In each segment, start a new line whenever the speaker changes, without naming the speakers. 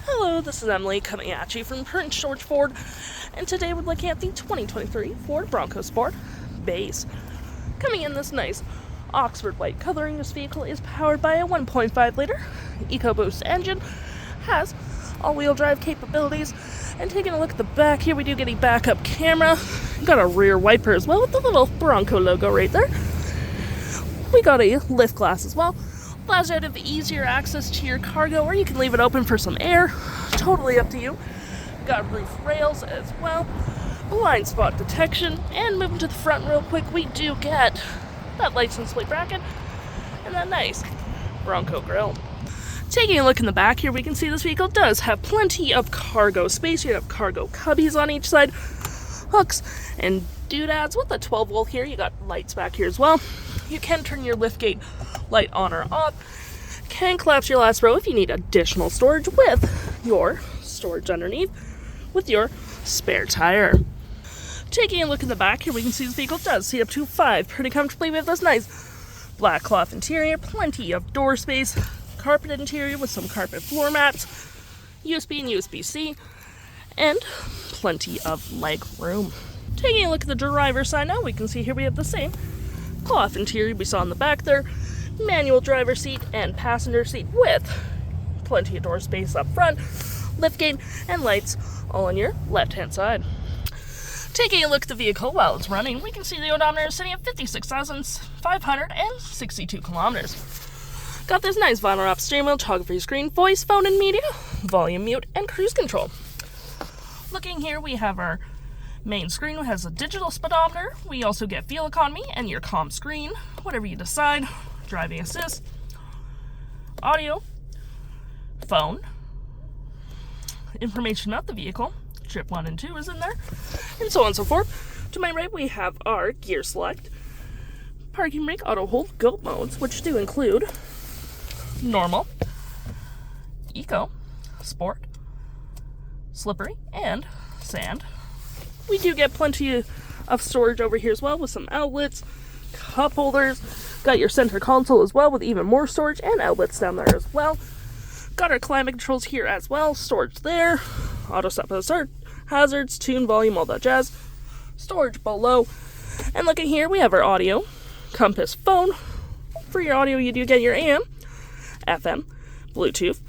Hello, this is Emily coming at you from Prince George Ford, and today we're looking at the 2023 Ford Bronco Sport Base. Coming in this nice Oxford white coloring, this vehicle is powered by a 1.5 liter EcoBoost engine, has all-wheel drive capabilities, and taking a look at the back here, we do get a backup camera, got a rear wiper as well with the little Bronco logo right there. We got a lift glass as well. Allows you to have easier access to your cargo, or you can leave it open for some air. Totally up to you. Got roof rails as well. Blind spot detection. And moving to the front real quick, we do get that license plate bracket and that nice Bronco grille. Taking a look in the back here, we can see this vehicle does have plenty of cargo space. You have cargo cubbies on each side, hooks and doodads with a 12 volt here. You got lights back here as well. You can turn your liftgate light on or off. Can collapse your last row if you need additional storage with your storage underneath with your spare tire. Taking a look in the back here, we can see this vehicle does seat up to 5 pretty comfortably. We have this nice black cloth interior, plenty of door space, carpeted interior with some carpet floor mats, USB and USB-C, and plenty of leg room. Taking a look at the driver's side now, we can see here we have the same cloth interior we saw in the back there, manual driver seat and passenger seat with plenty of door space up front, liftgate and lights all on your left hand side. Taking a look at the vehicle while it's running, we can see the odometer is sitting at 56,562 kilometers. Got this nice vinyl wrap steering wheel, toggle-free screen, voice, phone and media, volume mute and cruise control. Looking here, we have our main screen has a digital speedometer. We also get fuel economy and your comm screen, whatever you decide, driving assist, audio, phone, information about the vehicle, trip 1 and 2 is in there, and so on and so forth. To my right, we have our gear select, parking brake, auto hold, go modes, which do include normal, eco, sport, slippery, and sand. We do get plenty of storage over here as well with some outlets, cup holders, got your center console as well with even more storage and outlets down there as well. Got our climate controls here as well, storage there, auto stop hazards, tune volume, all that jazz, storage below. And looking here, we have our audio, compass, phone. For your audio, you do get your AM, FM, Bluetooth.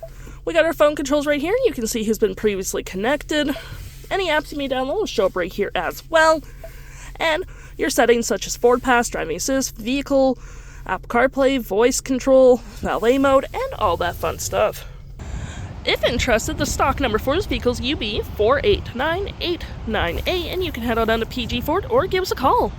We got our phone controls right here. You can see who's been previously connected. Any apps you may download will show up right here as well. And your settings such as Ford Pass, driving assist, vehicle, Apple CarPlay, voice control, valet mode, and all that fun stuff. If interested, the stock number for this vehicle is UB48989A, and you can head on down to PG Ford or give us a call.